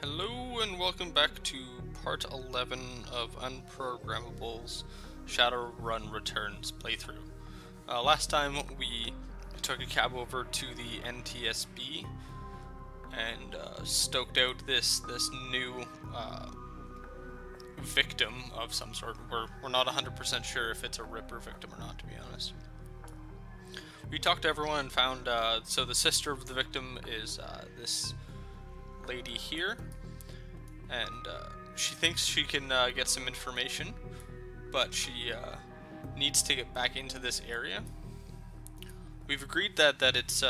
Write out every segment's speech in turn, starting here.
Hello and welcome back to part 11 of Unprogrammable's Shadowrun Returns playthrough. Last time we took a cab over to the NTSB and stoked out this new victim of some sort. We're not 100% sure if it's a Ripper victim or not, to be honest. We talked to everyone and found, so the sister of the victim is this lady here, and she thinks she can get some information, but she needs to get back into this area. We've agreed that it's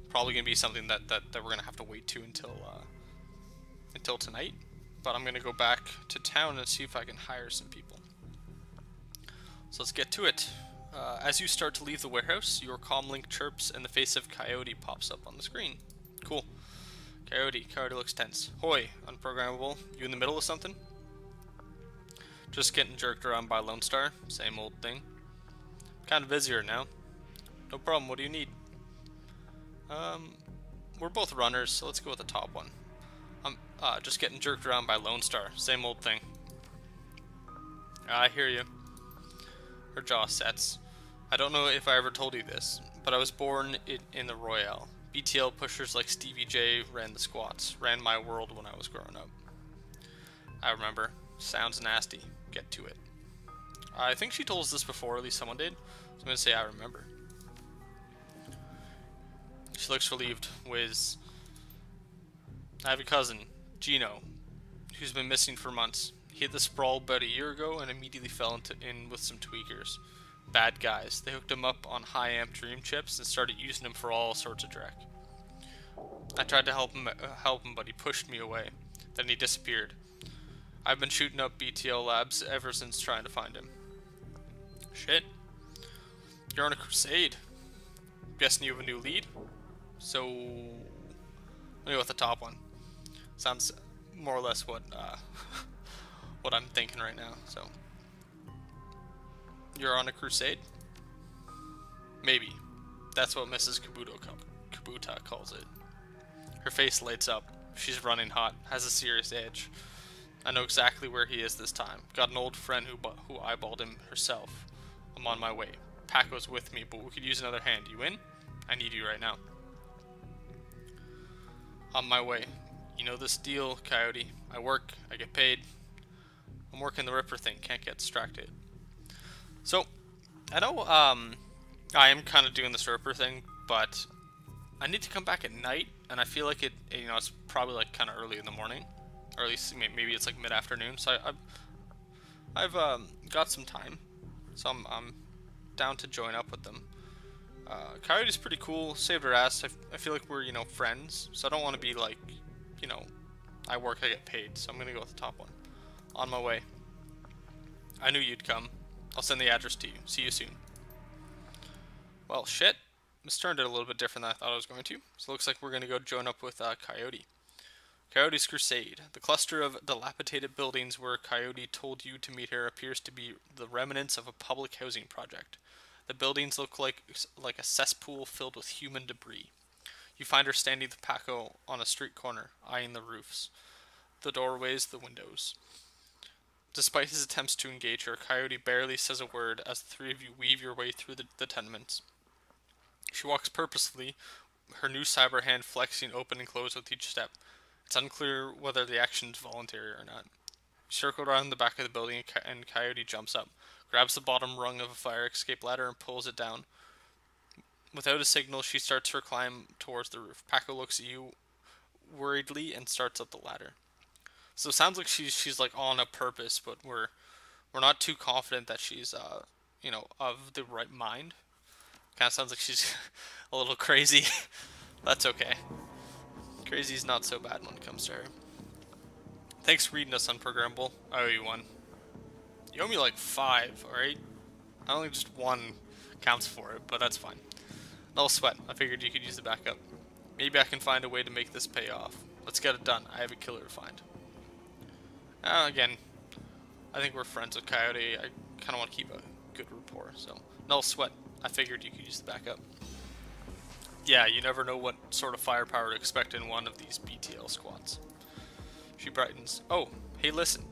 probably going to be something that we're going to have to wait to until tonight, but I'm going to go back to town and see if I can hire some people. So let's get to it. As you start to leave the warehouse, your comlink chirps and the face of Coyote pops up on the screen. Cool. Coyote looks tense. Hoy, unprogrammable. You in the middle of something? Just getting jerked around by Lone Star. Same old thing. Kind of busier now. No problem, what do you need? We're both runners, so let's go with the top one. I'm just getting jerked around by Lone Star. Same old thing. I hear you. Her jaw sets. I don't know if I ever told you this, but I was born in the Royale. BTL pushers like Stevie J ran the squats, ran my world when I was growing up. I remember. Sounds nasty. Get to it. I think she told us this before, at least someone did. So I'm going to say I remember. She looks relieved. Whiz. I have a cousin, Gino, who's been missing for months. He hit the sprawl about a year ago and immediately fell in with some tweakers. Bad guys. They hooked him up on high amp dream chips and started using him for all sorts of dreck. I tried to help him, but he pushed me away. Then he disappeared. I've been shooting up BTL labs ever since trying to find him. Shit. You're on a crusade. Guessing you have a new lead? So, let me go with the top one. Sounds more or less what what I'm thinking right now. So, you're on a crusade? Maybe. That's what Mrs. Kabuta calls it. Her face lights up. She's running hot. Has a serious edge. I know exactly where he is this time. Got an old friend who eyeballed him herself. I'm on my way. Paco's with me, but we could use another hand. You in? I need you right now. On my way. You know this deal, Coyote. I work. I get paid. I'm working the Ripper thing. Can't get distracted. So, I know I am kind of doing this Ripper thing, but I need to come back at night, and I feel like it's probably like kind of early in the morning, or at least maybe it's like mid-afternoon. So I've got some time, so I'm down to join up with them. Coyote's pretty cool. Saved her ass. I feel like we're friends, so I don't want to be like I work, I get paid. So I'm gonna go with the top one. On my way. I knew you'd come. I'll send the address to you. See you soon. Well, shit. This turned out a little bit different than I thought I was going to. So it looks like we're going to go join up with Coyote. Coyote's crusade. The cluster of dilapidated buildings where Coyote told you to meet her appears to be the remnants of a public housing project. The buildings look like a cesspool filled with human debris. You find her standing with Paco on a street corner, eyeing the roofs, the doorways, the windows. Despite his attempts to engage her, Coyote barely says a word as the three of you weave your way through the tenements. She walks purposefully, her new cyber hand flexing open and closed with each step. It's unclear whether the action is voluntary or not. You circle around the back of the building and Coyote jumps up, grabs the bottom rung of a fire escape ladder and pulls it down. Without a signal, she starts her climb towards the roof. Paco looks at you worriedly and starts up the ladder. So it sounds like she's like on a purpose, but we're not too confident that she's of the right mind. Kind of sounds like she's a little crazy. That's okay. Crazy's not so bad when it comes to her. Thanks for reading us, Unprogrammable. I owe you one. You owe me like 5, alright? I only just 1 counts for it, but that's fine. No sweat. I figured you could use the backup. Maybe I can find a way to make this pay off. Let's get it done. I have a killer to find. Again, I think we're friends with Coyote. I kind of want to keep a good rapport, so no sweat. I figured you could use the backup. Yeah, you never know what sort of firepower to expect in one of these BTL squads. She brightens. Oh, hey, listen.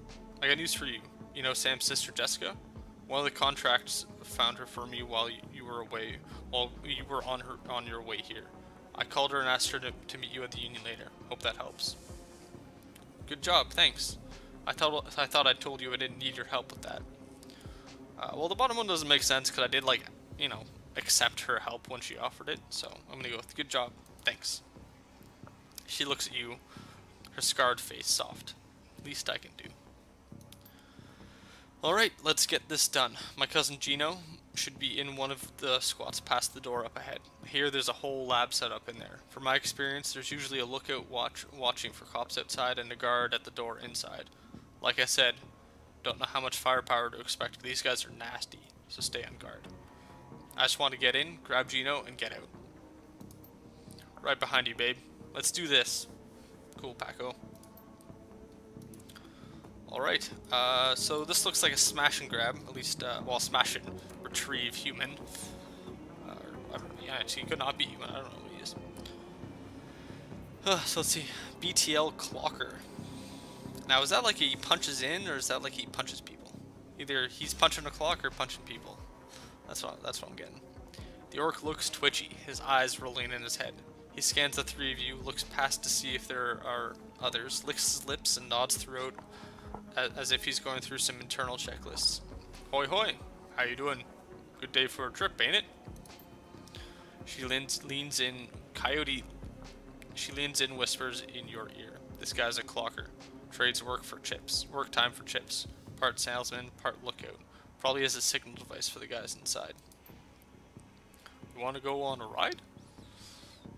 I got news for you. You know Sam's sister Jessica? One of the contracts found her for me while you were away, while you were on your way here. I called her and asked her to meet you at the union later. Hope that helps. Good job, thanks. I thought I told you I didn't need your help with that. Well, the bottom one doesn't make sense because I did, like, you know, accept her help when she offered it. So I'm gonna go with good job, thanks. She looks at you, her scarred face soft. Least I can do. Alright, let's get this done. My cousin Gino should be in one of the squats past the door up ahead. Here there's a whole lab set up in there. From my experience, there's usually a lookout watching for cops outside and a guard at the door inside. Like I said, don't know how much firepower to expect, but these guys are nasty, so stay on guard. I just want to get in, grab Gino, and get out. Right behind you, babe. Let's do this. Cool, Paco. Alright, so this looks like a smash and grab, at least, well, smash and retrieve human. Yeah, he could not be human, I don't know what he is. So let's see, BTL Clocker. Now, is that like he punches in, or is that like he punches people? Either he's punching a clock or punching people. That's what I'm getting. The orc looks twitchy, his eyes rolling in his head. He scans the three of you, looks past to see if there are others, licks his lips and nods throughout as if he's going through some internal checklists. Hoi hoi, how you doing? Good day for a trip, ain't it? She leans in, whispers in your ear. This guy's a clocker. Trades work time for chips. Part salesman, part lookout. Probably has a signal device for the guys inside. You want to go on a ride?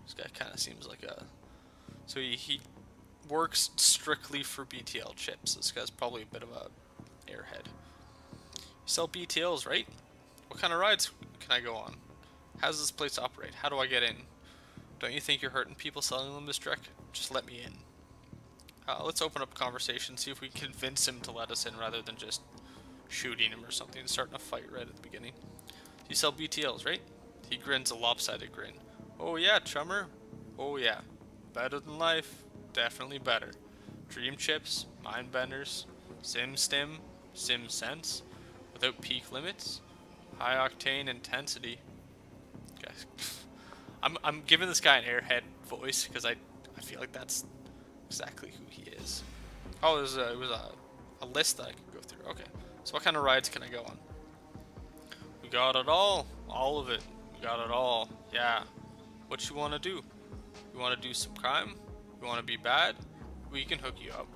This guy kind of seems like a... So he works strictly for BTL chips. This guy's probably a bit of a airhead. You sell BTLs, right? What kind of rides can I go on? How does this place operate? How do I get in? Don't you think you're hurting people selling them this trick? Just let me in. Let's open up a conversation, see if we can convince him to let us in rather than just shooting him or something and starting a fight right at the beginning. You sell BTLs, right? He grins a lopsided grin. Oh yeah, chummer. Oh yeah. Better than life. Definitely better. Dream chips, mind benders, sim stim, sim sense, without peak limits, high octane intensity. Guys, I'm giving this guy an airhead voice because I feel like that's exactly who he is. Oh, it was a list that I could go through. Okay, so what kind of rides can I go on? We got it all of it. We got it all. Yeah. What you want to do? You want to do some crime? You want to be bad? We can hook you up.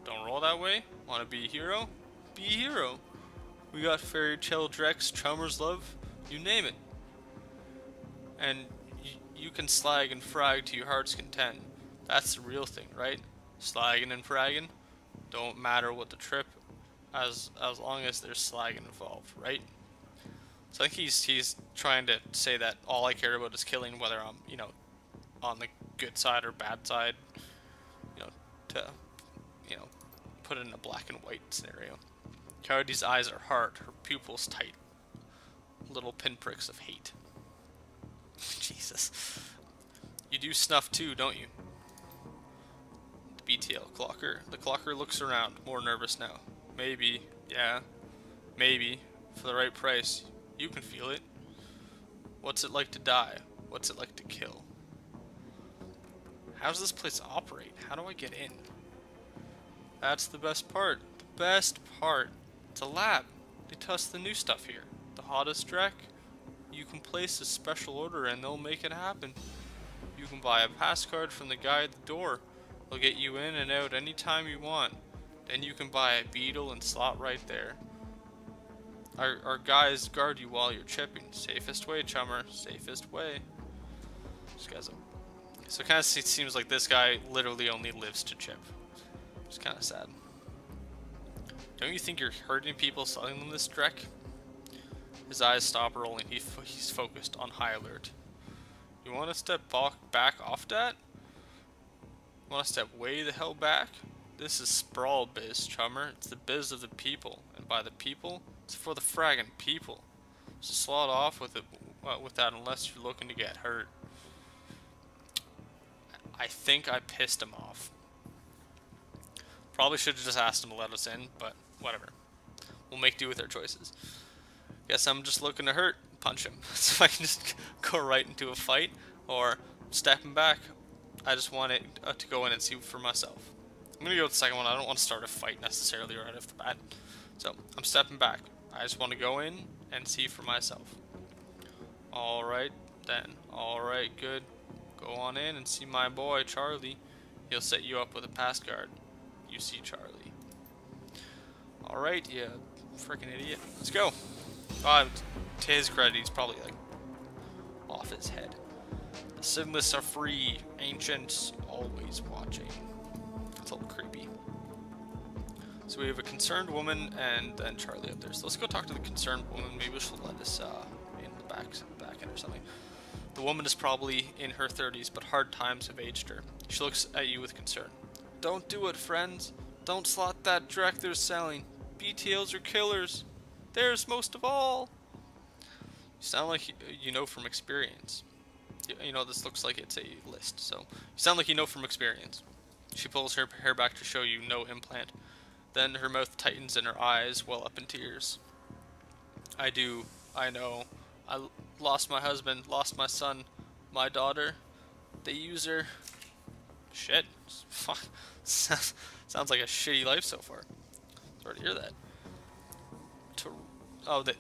Don't roll that way? Want to be a hero? Be a hero. We got fairy tale Drex, Chummers Love, you name it. And you can slag and frag to your heart's content. That's the real thing, right? Slagging and fragging. Don't matter what the trip, as long as there's slagging involved, right? So I think he's trying to say that all I care about is killing, whether I'm, you know, on the good side or bad side, you know, to, you know, put it in a black and white scenario. Coyote's eyes are hard, her pupils tight. Little pinpricks of hate. Jesus. You do snuff too, don't you? The BTL clocker. The clocker looks around, more nervous now. Maybe, yeah, maybe, for the right price. You can feel it. What's it like to die? What's it like to kill? How does this place operate? How do I get in? That's the best part. The best part. It's a lab. They test the new stuff here. The hottest Drek. You can place a special order and they'll make it happen. You can buy a pass card from the guy at the door. They'll get you in and out anytime you want. Then you can buy a beetle and slot right there. Our guys guard you while you're chipping. Safest way, chummer. Safest way. This guy's a... So it kind of seems like this guy literally only lives to chip. It's kind of sad. Don't you think you're hurting people selling them this Drek? His eyes stop rolling. He's focused on high alert. You want to step back off that? Want to step way the hell back? This is sprawl biz, chummer. It's the biz of the people. And by the people, it's for the fragging people. So slot off with it, with that unless you're looking to get hurt. I think I pissed him off. Probably should have just asked them to let us in, but whatever. We'll make do with our choices. Guess I'm just looking to hurt, punch him. So I can just go right into a fight, or stepping back. I just want it to go in and see for myself. I'm gonna go with the second one. I don't want to start a fight necessarily right off the bat. So I'm stepping back. I just want to go in and see for myself. Alright then. Alright, good. Go on in and see my boy, Charlie. He'll set you up with a pass card. You see Charlie. Alright, you freaking idiot. Let's go. To his credit, he's probably like off his head. The sinless are free. Ancients always watching. It's a little creepy. So we have a concerned woman and then Charlie up there. So let's go talk to the concerned woman. Maybe she'll let us in the back end or something. The woman is probably in her 30s, but hard times have aged her. She looks at you with concern. Don't do it, friends. Don't slot that dreck they're selling. BTLs are killers. Theirs most of all. You sound like you know from experience. You know, this looks like it's a list, so you sound like you know from experience. She pulls her hair back to show you no implant. Then her mouth tightens and her eyes well up in tears. I know. I lost my husband, lost my son, my daughter. They use her. Shit. Fuck. Sounds like a shitty life so far. Sorry to hear that.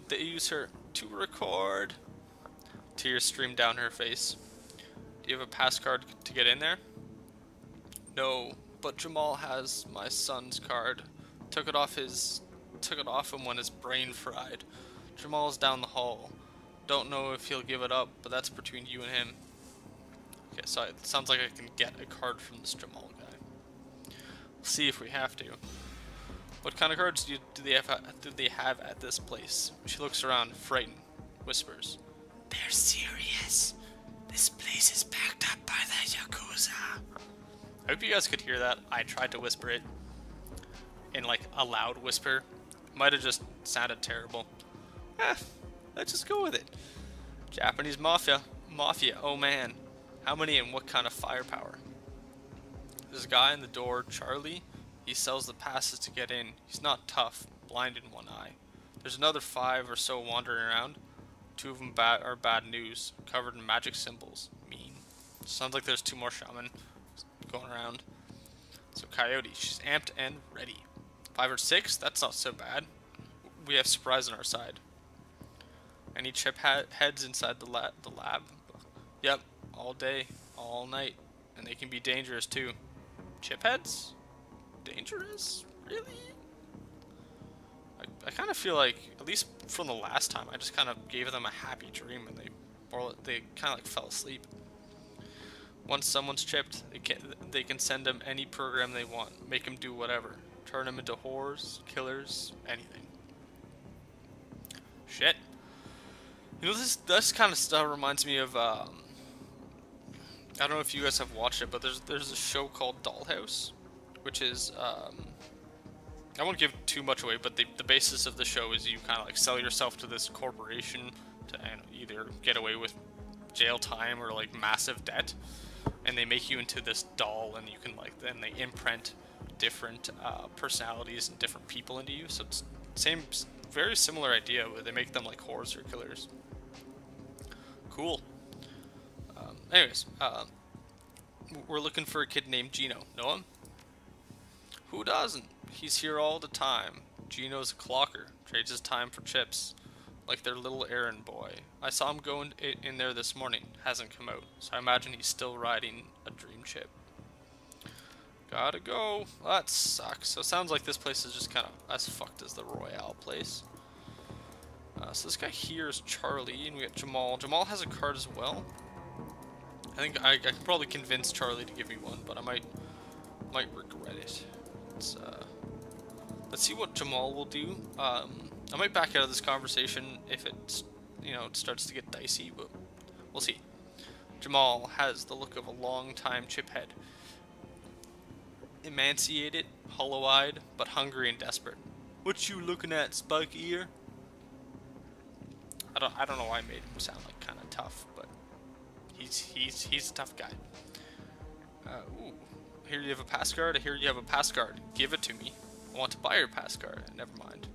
They use her to record. Tears stream down her face. Do you have a pass card to get in there? No, but Jamal has my son's card. Took it off him when his brain fried. Jamal's down the hall. Don't know if he'll give it up, but that's between you and him. Okay, so it sounds like I can get a card from this Jamal guy. We'll see if we have to. What kind of cards do they have at this place? She looks around, frightened, whispers. They're serious. This place is backed up by the Yakuza. I hope you guys could hear that. I tried to whisper it in like a loud whisper. Might have just sounded terrible. Let's just go with it. Japanese mafia. Oh man. How many and what kind of firepower? There's a guy in the door, Charlie. He sells the passes to get in. He's not tough, blind in one eye. There's another 5 or so wandering around. 2 of them are bad news, covered in magic symbols. Mean. Sounds like there's 2 more shaman going around. So Coyote, she's amped and ready. 5 or 6? That's not so bad. We have surprise on our side. Any chip heads inside the lab? Yep, all day, all night. And they can be dangerous too. Chip heads? Dangerous? Really? I kind of feel like, at least from the last time, I just kind of gave them a happy dream and they kind of like fell asleep. Once someone's chipped, they can send them any program they want, make them do whatever, turn them into whores, killers, anything. Shit. You know, this kind of stuff reminds me of I don't know if you guys have watched it, but there's a show called Dollhouse, which is I won't give too much away, but the basis of the show is you kind of like sell yourself to this corporation to either get away with jail time or like massive debt, and they make you into this doll, and you can like then they imprint different personalities and different people into you. So it's very similar idea, where they make them like whores or killers. Cool. Anyways, we're looking for a kid named Gino. Know him? Who doesn't? He's here all the time. Gino's a clocker. Trades his time for chips. Like their little errand boy. I saw him go in there this morning. Hasn't come out. So I imagine he's still riding a dream chip. Gotta go. That sucks. So it sounds like this place is just kind of as fucked as the Royale place. So this guy here is Charlie, and we got Jamal. Jamal has a card as well. I think I could probably convince Charlie to give me one, but I might regret it. Let's see what Jamal will do. I might back out of this conversation if it starts to get dicey, but we'll see. Jamal has the look of a long-time chiphead. Emaciated, hollow-eyed, but hungry and desperate. What you looking at, Spike Ear? I don't know why I made him sound like kind of tough, but he's a tough guy. Ooh, here you have a pass card. I hear you have a pass card. Give it to me. I want to buy your pass card. Never mind.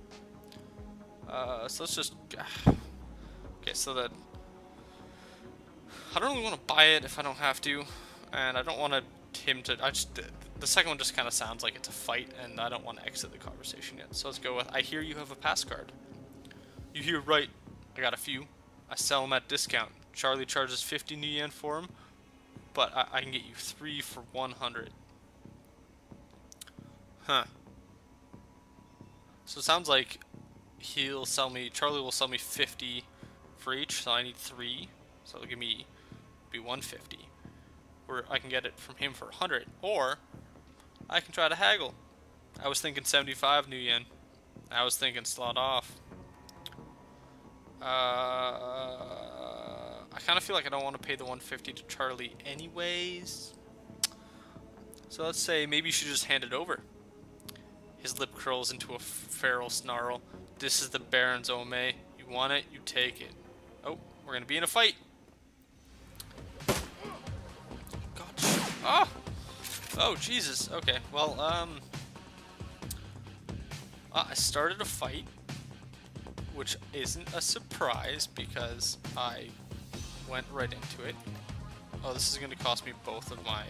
So let's just... Okay, so that... I don't really want to buy it if I don't have to. And I don't want him to... The second one just kind of sounds like it's a fight, and I don't want to exit the conversation yet. So let's go with, I hear you have a pass card. You hear right. I got a few. I sell them at discount. Charlie charges 50 new yen for them, but I can get you 3 for 100. Huh. So it sounds like Charlie will sell me 50 for each, so I need 3. So it'll give me, be 150. Or I can get it from him for 100, or I can try to haggle. I was thinking 75 new yen. I was thinking slot off. I kind of feel like I don't want to pay the 150 to Charlie anyways. So let's say maybe you should just hand it over. His lip curls into a feral snarl. This is the Baron's Ome. You want it, you take it. Oh, we're going to be in a fight. Oh! Oh, Jesus. Okay, well, I started a fight, which isn't a surprise because I went right into it. Oh, this is going to cost me both of my,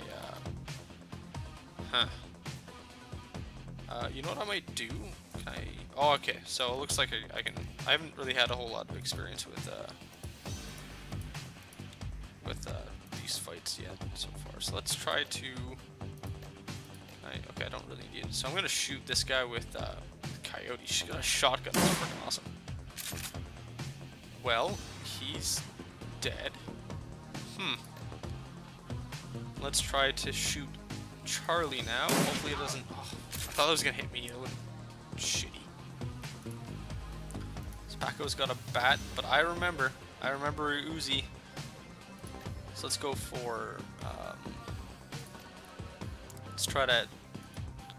you know what I might do? Can I... Oh, okay, so it looks like I haven't really had a whole lot of experience with these fights yet so far. So let's try to... Okay, I don't really need it. So I'm going to shoot this guy with Coyote. She's got a shotgun. That's freaking awesome. Well, he's dead. Let's try to shoot Charlie now. Hopefully it doesn't... Oh, I thought it was going to hit me. It would... Shitty. Paco's got a bat, but I remember Uzi. So let's go for, let's try to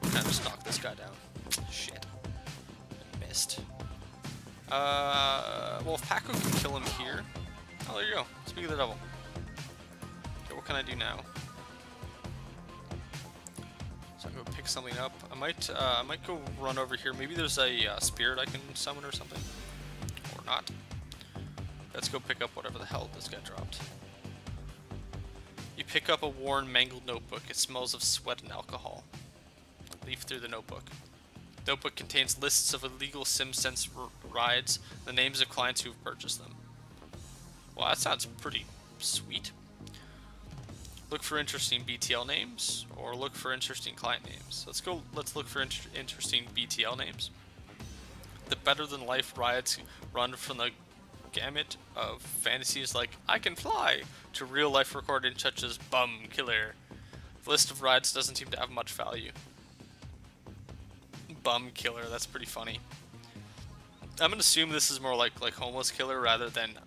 kind of just knock this guy down. Shit. Missed. Well, if Paco can kill him here... Oh, there you go. Speak of the devil. Okay, what can I do now? So I'm gonna pick something up. I might go run over here. Maybe there's a spirit I can summon or something. Or not. Let's go pick up whatever the hell this guy dropped. You pick up a worn, mangled notebook. It smells of sweat and alcohol. Leaf through the notebook. The notebook contains lists of illegal SimSense rides, the names of clients who have purchased them. Well, that sounds pretty sweet. Look for interesting BTL names, or look for interesting client names. Let's look for interesting BTL names. The better-than-life rides run from the gamut of fantasies like I can fly to real-life recordings such as Bum Killer. The list of rides doesn't seem to have much value. Bum Killer, that's pretty funny. I'm gonna assume this is more like homeless killer rather than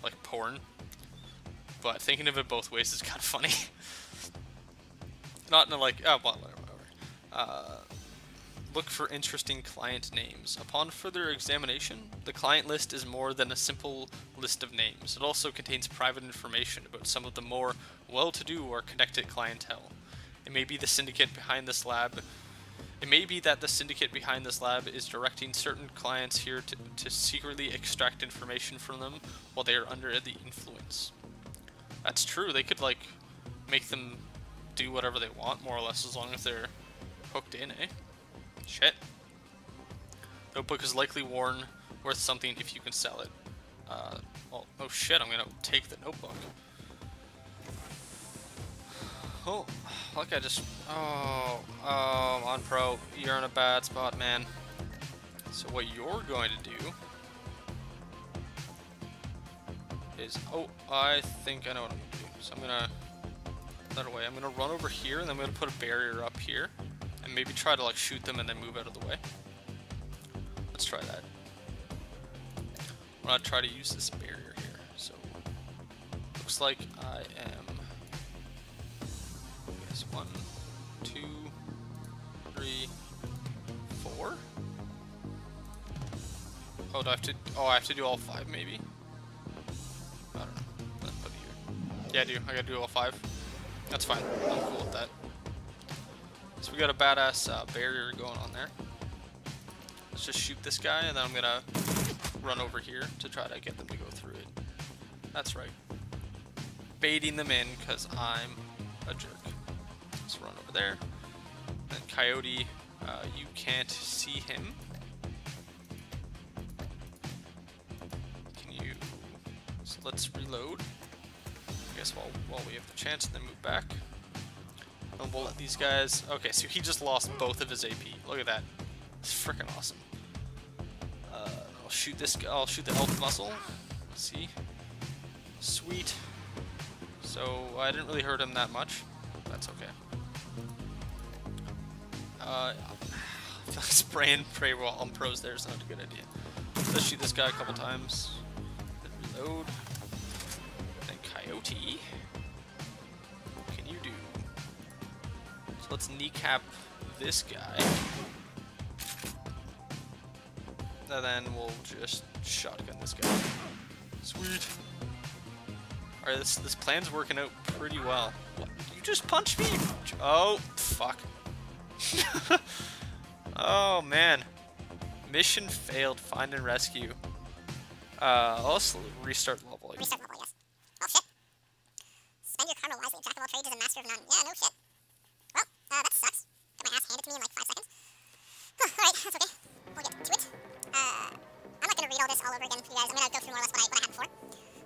like porn. But thinking of it both ways is kind of funny. Not in a like, oh, well, whatever. Look for interesting client names. Upon further examination, the client list is more than a simple list of names. It also contains private information about some of the more well-to-do or connected clientele. It may be the syndicate behind this lab. It may be that the syndicate behind this lab is directing certain clients here to secretly extract information from them while they are under the influence. That's true. They could like make them do whatever they want, more or less, as long as they're hooked in, eh? Shit. Notebook is likely worth something if you can sell it. Well, oh shit, I'm gonna take the notebook. Oh, like I just... Oh, Unpro, you're in a bad spot, man. So what you're going to do is... Oh, I think I know what I'm going to do. So I'm gonna... That away. I'm gonna run over here, and then I'm gonna put a barrier up here. And maybe try to like shoot them and then move out of the way. Let's try that. I'm gonna try to use this barrier here. So looks like I am. Yes, 1, 2, 3, 4. Oh, do I have to? Oh, I have to do all 5 maybe. I don't know. Let's put it here. Yeah, I do. I gotta do all 5. That's fine. I'm cool with that. So we got a badass barrier going on there. Let's just shoot this guy, and then I'm gonna run over here to try to get them to go through it. That's right. Baiting them in, because I'm a jerk. Let's run over there. Then Coyote, you can't see him. Can you... So let's reload. I guess while we have the chance, and then move back. And we'll let these guys... Okay, so he just lost both of his AP. Look at that. It's freaking awesome. I'll shoot this guy. I'll shoot the elf muscle. Let's see. Sweet. So I didn't really hurt him that much. That's okay. Spray and pray while on pros there is not a good idea. Let's shoot this guy a couple times. Then reload. Then Coyote. What can you do? So let's kneecap this guy. And then we'll just shotgun this guy. Sweet. Alright, this plan's working out pretty well. What? You just punched me? Oh, fuck. Oh, man. Mission failed. Find and rescue. Let's restart level. Restart level, yes. Oh, shit. Spend your karma wisely. Jack of all trades is a master of none. Yeah, no shit. Well, that sucks. Got my ass handed to me in like 5 seconds. Alright, that's okay. We'll get to it. I'm not gonna read all this all over again for you guys. I'm gonna go through more or less what I had before.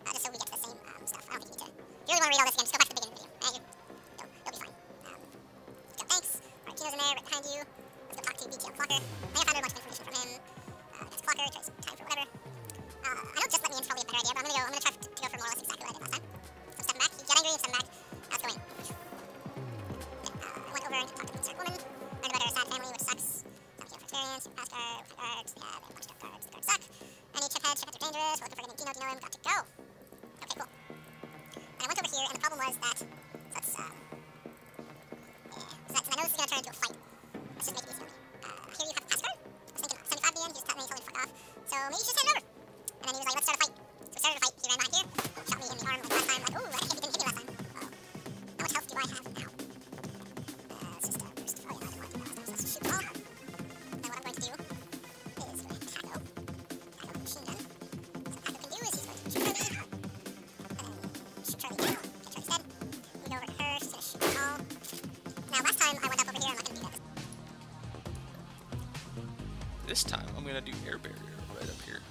Just so we get to the same stuff. I don't think you need to... If you really want to read all this again, just go back to the beginning of the video. You'll be fine. Go, thanks. Alright, Gino's in there, right behind you. Let's go talk to BTL Clocker. I think I found a bunch of information from him. That's Clocker, tries time for whatever. I know just let me in is probably a better idea, but I'm gonna try to go for more or less exactly what I did last time. So I'm stepping back. He get angry and step back. Let's go in. Okay, I went over and talked to the insert woman. Learned about her sad family, which sucks. Talked to him for experience. Past guard, guards. Yeah, they have a bunch of guards. The guards suck. Any chip heads are dangerous. We're looking for getting Gino. Do you know him? Got to go. Okay, cool. And I went over here, and the problem was that... So let's, yeah. So I know this is gonna turn into a fight. Let's just make it easy on me. Here you have a pass card. I was thinking 75 BN, you just tap me and tell me to fuck off. So maybe you should hand it over. And then he was like, let's start a fight. So we started a fight. He ran back here, shot me in the arm like last time. Like, ooh, I can't be didn't hit me last time. Oh. How much health do I have now? Let's just boost. Oh yeah, I didn't want to do that last time. So let's just shoot the ball. And then what I'm going to do is go ahead and tackle. Tackle machine gun. So Tackle can do is he's going to shoot Charlie. And then shoot Charlie down. Okay, Charlie's dead. We go over to her. She's going to shoot the ball. Now last time I went up over here. I'm not going to do that. This time, I'm gonna do air barrier right up here.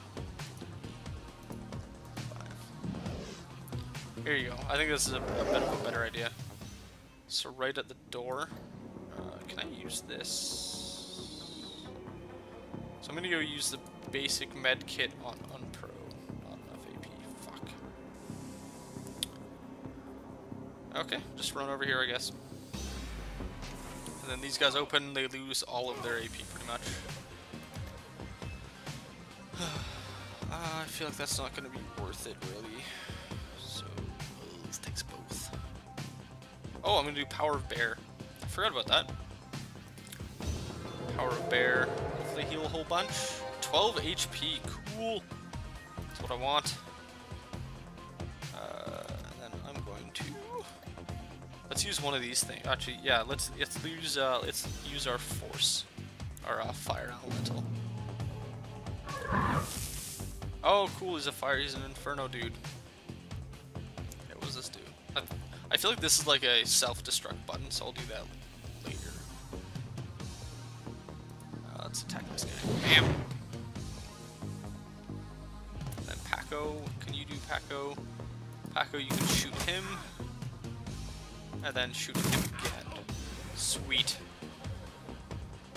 5. Here you go. I think this is a bit of a better idea. So right at the door, can I use this? So I'm gonna go use the basic med kit on unpro. Not enough AP. Fuck. Okay, just run over here, I guess. And then these guys open, they lose all of their AP pretty much. I feel like that's not going to be worth it, really. So, let's take both. Oh, I'm going to do Power of Bear. I forgot about that. Power of Bear. Hopefully heal a whole bunch. 12 HP. Cool. That's what I want. And then I'm going to... Let's use one of these things. Actually, yeah, let's use our Force. Our Fire Elemental. Oh, cool, he's an Inferno dude. Okay, what does this do? I feel like this is like a self-destruct button, so I'll do that later. Let's attack this guy. Bam! And then Paco, can you do Paco? Paco, you can shoot him. And then shoot him again. Sweet.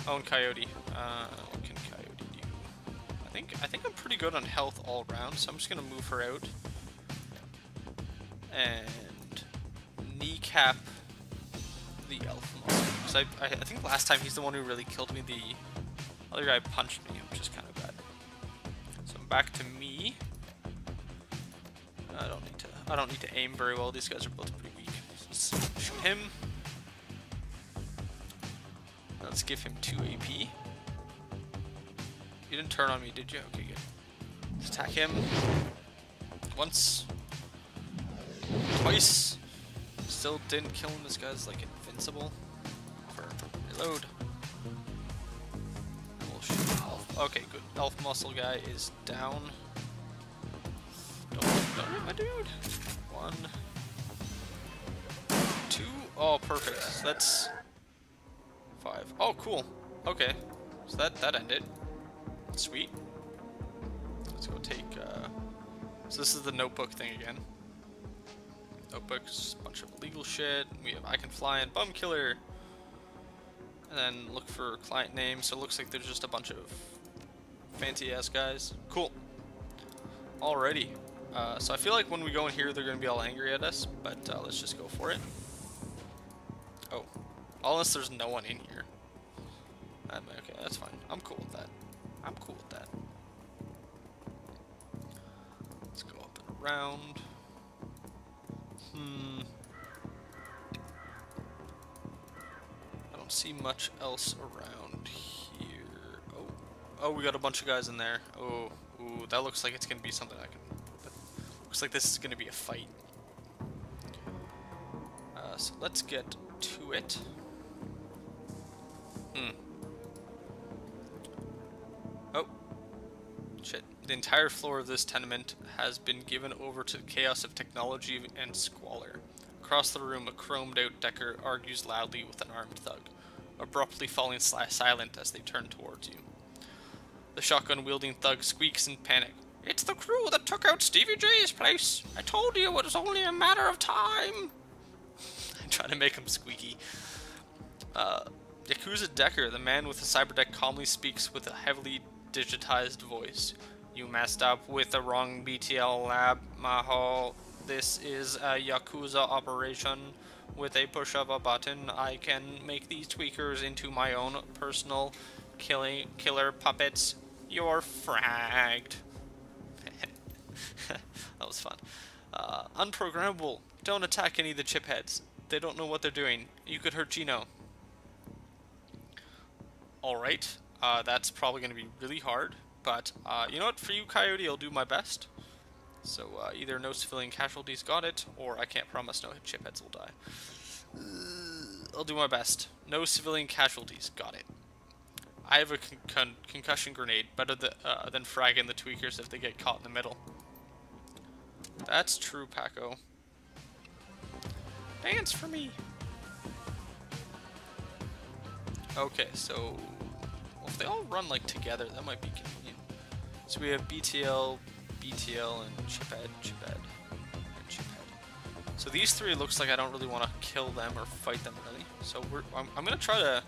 Oh, and Coyote. What can Coyote do? I think I'm pretty good on health all around, so I'm just gonna move her out and kneecap the elf monster. Because I think last time he's the one who really killed me. The other guy punched me, which is kind of bad. So I'm back to me. I don't need to aim very well. These guys are both pretty weak. So let's shoot him. Let's give him 2 AP. You didn't turn on me, did you? Okay, good. Let's attack him. Once. Twice. Still didn't kill him. This guy's like invincible. Reload. We'll shoot elf. Okay, good. Elf muscle guy is down. Don't hit my dude. 1, 2. Oh, perfect. So that's 5. Oh, cool. Okay. So that ended. Sweet. Let's go take. So this is the notebook thing again. Notebooks, bunch of illegal shit. We have I can fly and bum killer. And then look for client name. So it looks like there's just a bunch of fancy ass guys. Cool. Alrighty. So I feel like when we go in here, they're gonna be all angry at us. But let's just go for it. Oh, unless there's no one in here. Okay, that's fine. I'm cool with that. I'm cool with that. Let's go up and around. I don't see much else around here. Oh, we got a bunch of guys in there. Oh, ooh, that looks like it's gonna be something I can. Looks like this is gonna be a fight. So let's get to it. Oh, shit. The entire floor of this tenement has been given over to the chaos of technology and squalor. Across the room, a chromed-out Decker argues loudly with an armed thug, abruptly falling silent as they turn towards you. The shotgun-wielding thug squeaks in panic. "It's the crew that took out Stevie J's place! I told you it was only a matter of time!" I'm trying to make him squeaky. Yakuza Decker, the man with the cyberdeck, calmly speaks with a heavily digitized voice. "You messed up with the wrong BTL lab, Maho. This is a Yakuza operation. With a push of a button, I can make these tweakers into my own personal killer puppets. You're fragged." That was fun. Unprogrammable. Don't attack any of the chip heads. They don't know what they're doing. You could hurt Gino. Alright. That's probably going to be really hard. But, you know what? For you, Coyote, I'll do my best. So, either no civilian casualties, got it, or I can't promise no chip heads will die. I'll do my best. No civilian casualties, got it. I have a concussion grenade, better than fragging the tweakers if they get caught in the middle. That's true, Paco. Dance for me! Okay, so well, if they all run like together, that might be convenient. So we have BTL, BTL, and chiphead, and chiphead. So these three, it looks like I don't really want to kill them or fight them really. So I'm gonna try to.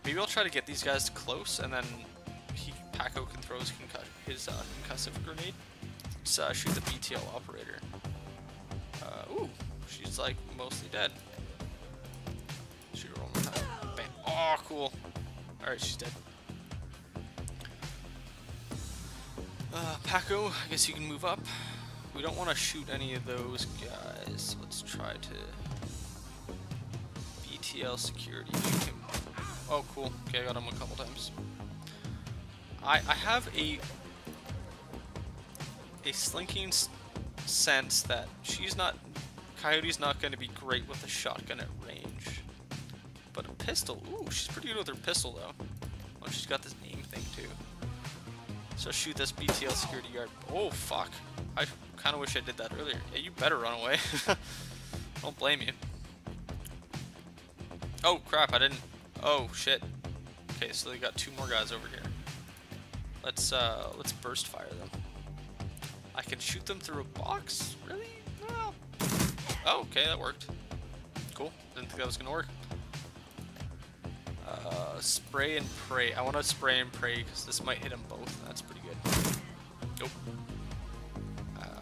Maybe I'll try to get these guys close, and then Paco can throw his concussive grenade. Let's shoot the BTL operator. Ooh, she's like mostly dead. Shoot her one more time. Bam. Oh, cool. Alright, she's dead. Paco, I guess you can move up. We don't want to shoot any of those guys. Let's try to BTL security. Shoot him. Oh, cool. Okay, I got him a couple times. I have a slinking sense that Coyote's not going to be great with a shotgun at range. But a pistol, ooh, she's pretty good with her pistol though. Oh, she's got this aim thing too. So shoot this BTL security guard. Oh, fuck. I kind of wish I did that earlier. Yeah, you better run away. Don't blame you. Oh, crap, I didn't. Oh, shit. Okay, so they got two more guys over here. Let's burst fire them. I can shoot them through a box? Really? Well. Oh, okay, that worked. Cool. Didn't think that was gonna work. Spray and pray. I want to spray and pray because this might hit them both. That's pretty good. Nope.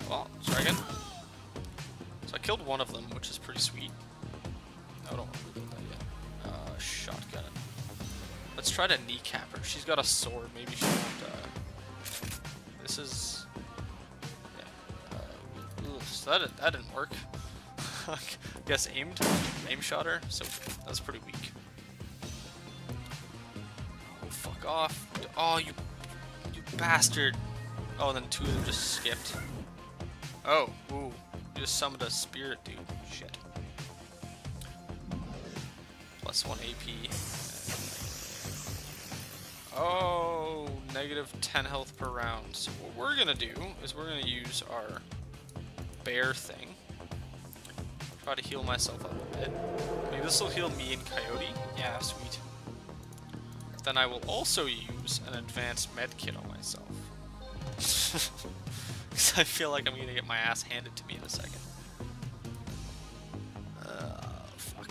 Well, let's try again. So I killed one of them, which is pretty sweet. I don't want to reload that yet. Shotgun. Let's try to kneecap her. She's got a sword. Maybe she won't. This is. Yeah. So that didn't work. I guess aim shot her. So that was pretty weak. Fuck off. Oh, you bastard. Oh, and then two of them just skipped. Oh, ooh. You just summoned a spirit, dude. Shit. +1 AP. Oh, negative 10 health per round. So what we're gonna do is we're gonna use our bear thing. Try to heal myself up a bit. Maybe this will heal me and Coyote. Yeah, sweet. Then I will also use an advanced med kit on myself. Because I feel like I'm gonna get my ass handed to me in a second. Fuck.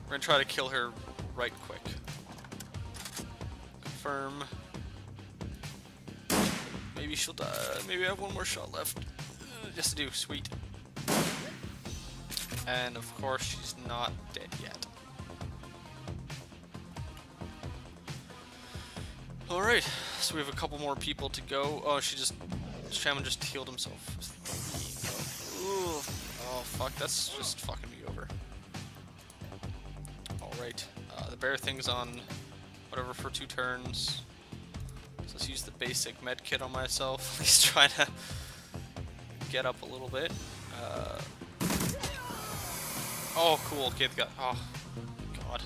We're gonna try to kill her right quick. Confirm. Maybe she'll die. Maybe I have one more shot left. Yes, I do. Sweet. And of course, she's not dead yet. Alright, so we have a couple more people to go. Oh, Shaman just healed himself. Ooh. Oh, fuck, that's just fucking me over. Alright, the bear thing's on whatever for 2 turns. So let's use the basic med kit on myself. At least try to get up a little bit. Oh, cool, kid got. Oh, God.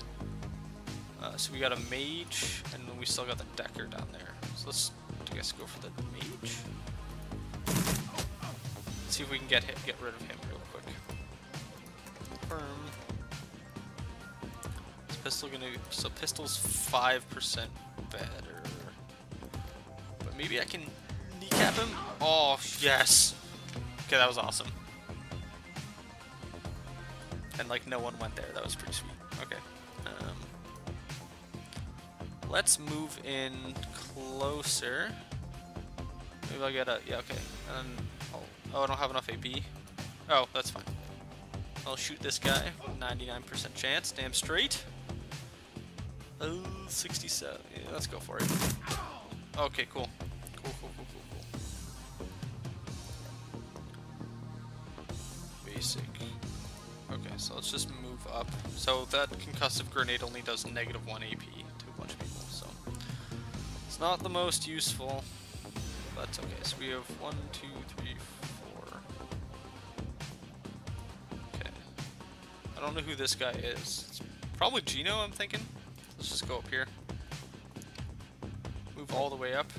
So we got a mage, and then we still got the Decker down there. So let's, I guess, go for the mage. Let's see if we can get rid of him real quick. Confirm. Is pistol gonna? So pistol's 5% better. But maybe I can kneecap him. Oh yes. Okay, that was awesome. And like no one went there. That was pretty sweet. Okay. Let's move in closer. Maybe I'll get a... Yeah, okay. Oh, I don't have enough AP. Oh, that's fine. I'll shoot this guy. 99% chance. Damn straight. 67. Yeah, let's go for it. Okay, cool. Cool. Basic. Okay, so let's just move up. So that concussive grenade only does -1 AP to a bunch of people, so it's not the most useful, but that's okay. So we have 1, 2, 3, 4. Okay. I don't know who this guy is. It's probably Gino, I'm thinking. Let's just go up here. Move all the way up.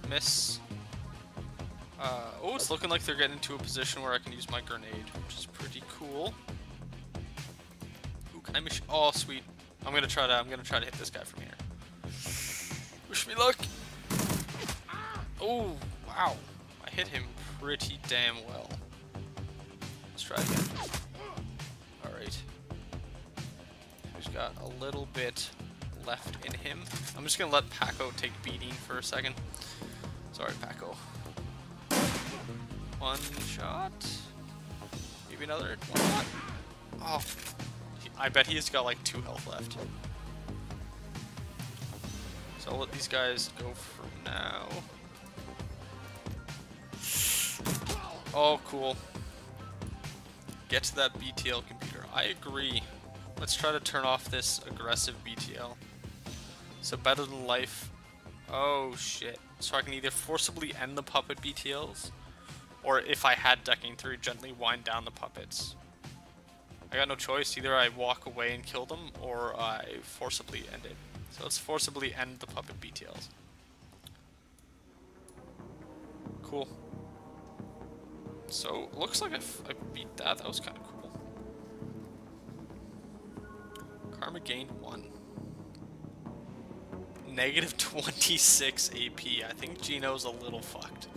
Miss. Oh, it's looking like they're getting into a position where I can use my grenade, which is pretty cool. Ooh, can I miss? Oh, sweet. I'm gonna try to hit this guy from here. Wish me luck. Oh, wow. I hit him pretty damn well. Let's try again. Alright. He's got a little bit left in him. I'm just gonna let Paco take beating for a second. Sorry, Paco. One shot. Maybe another one shot. Oh, I bet he's got like 2 health left. So I'll let these guys go for now. Oh, cool. Get to that BTL computer. I agree. Let's try to turn off this aggressive BTL. So better than life. Oh shit. So I can either forcibly end the puppet BTLs, or if I had decking 3, gently wind down the puppets. I got no choice. Either I walk away and kill them, or I forcibly end it. So let's forcibly end the puppet BTLs. Cool. So, looks like I beat that. That was kind of cool. Karma gained 1. Negative 26 AP. I think Gino's a little fucked.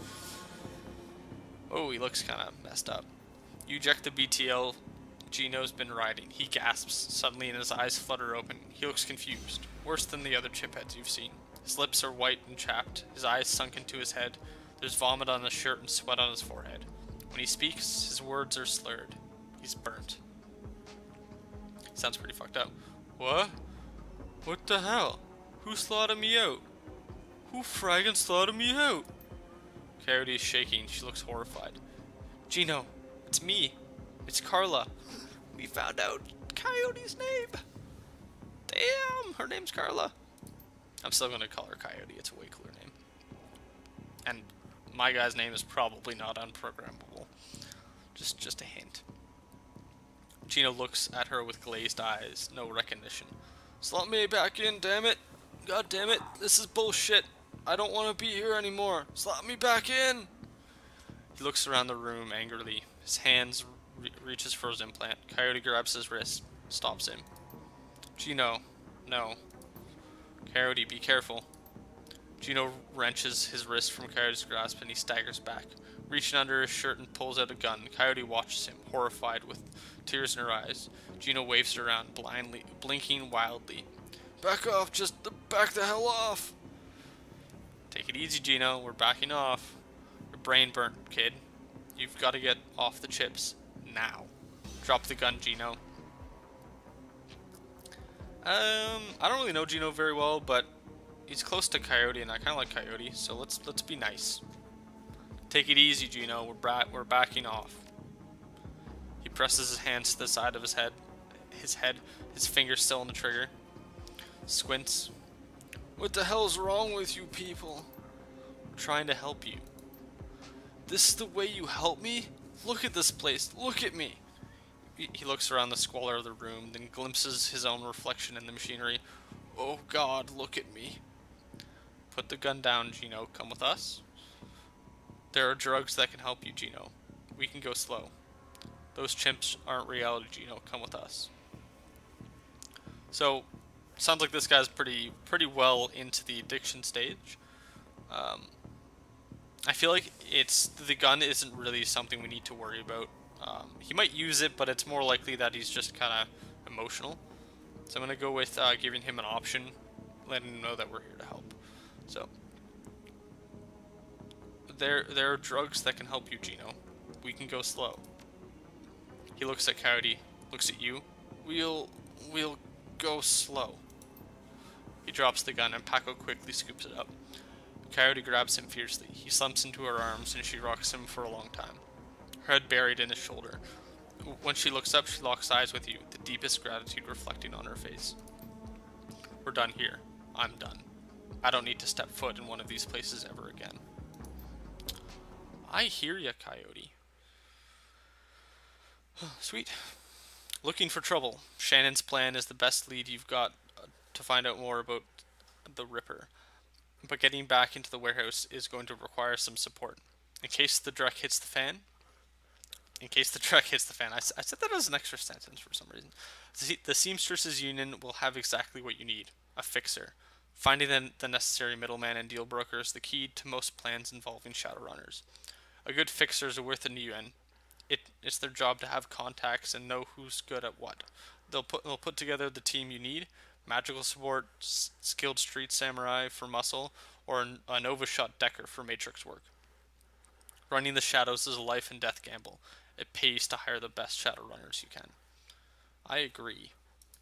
Oh, he looks kind of messed up. You eject the BTL. Gino's been riding. He gasps suddenly and his eyes flutter open. He looks confused. Worse than the other chipheads you've seen. His lips are white and chapped. His eyes sunk into his head. There's vomit on his shirt and sweat on his forehead. When he speaks, his words are slurred. He's burnt. Sounds pretty fucked up. What? What the hell? Who slaughtered me out? Who fraggin' slaughtered me out? Coyote is shaking. She looks horrified. Gino, it's me. It's Carla. We found out Coyote's name. Damn, her name's Carla. I'm still gonna call her Coyote. It's a way cooler name. And my guy's name is probably not unprogrammable. Just a hint. Gino looks at her with glazed eyes, no recognition. Slot me back in, damn it! God damn it, this is bullshit! I don't want to be here anymore! Slot me back in! He looks around the room angrily. His hands reaches for his implant. Coyote grabs his wrist, stops him. Gino, no. Coyote, be careful. Gino wrenches his wrist from Coyote's grasp and he staggers back. Reaching under his shirt and pulls out a gun. Coyote watches him, horrified with tears in her eyes. Gino waves it around, blindly, blinking wildly. Back off, just back the hell off! Take it easy, Gino, we're backing off. Your brain burnt, kid. You've got to get off the chips. Now. Drop the gun, Gino. I don't really know Gino very well, but he's close to Coyote, and I kind of like Coyote, so let's be nice. Take it easy, Gino. We're backing off. He presses his hands to the side of his head, his fingers still on the trigger. Squints. What the hell's wrong with you people? I'm trying to help you. This is the way you help me? Look at this place. Look at me. He looks around the squalor of the room, then glimpses his own reflection in the machinery. Oh God, look at me. Put the gun down, Gino. Come with us. There are drugs that can help you, Gino. We can go slow. Those chimps aren't reality, Gino. Come with us. So, sounds like this guy's pretty well into the addiction stage. I feel like the gun isn't really something we need to worry about. He might use it, but it's more likely that he's just kind of emotional. So I'm going to go with giving him an option, letting him know that we're here to help. So, there are drugs that can help you, Gino. We can go slow. He looks at Coyote, looks at you. We'll go slow. He drops the gun and Paco quickly scoops it up. Coyote grabs him fiercely. He slumps into her arms and she rocks him for a long time, her head buried in his shoulder. When she looks up, she locks eyes with you, the deepest gratitude reflecting on her face. We're done here. I'm done. I don't need to step foot in one of these places ever again. I hear ya, Coyote. Sweet. Looking for trouble. Shannon's plan is the best lead you've got to find out more about the Ripper. But getting back into the warehouse is going to require some support. In case the Drek hits the fan. I said that as an extra sentence for some reason. The Seamstresses Union will have exactly what you need. A fixer. Finding the necessary middleman and deal broker is the key to most plans involving Shadowrunners. A good fixer is worth a UN. It's their job to have contacts and know who's good at what. They'll put together the team you need. Magical support, skilled street samurai for muscle, or a Nova Shot Decker for matrix work. Running the shadows is a life and death gamble. It pays to hire the best Shadowrunners you can. I agree.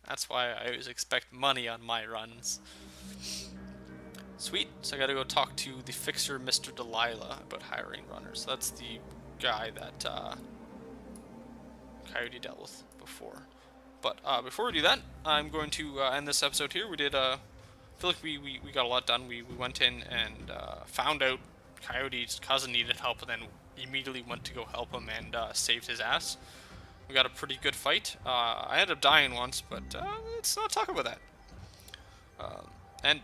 That's why I always expect money on my runs. Sweet, so I gotta go talk to the fixer, Mr. Delilah, about hiring runners. So that's the guy that Coyote dealt with before. But before we do that, I'm going to end this episode here. We did, I feel like we got a lot done. We went in and found out Coyote's cousin needed help, and then immediately went to go help him and saved his ass. We got a pretty good fight. I ended up dying once, but let's not talk about that. And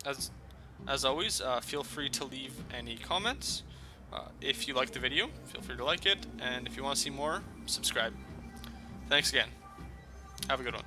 as always, feel free to leave any comments. If you like the video, feel free to like it, and if you want to see more, subscribe. Thanks again. Have a good one.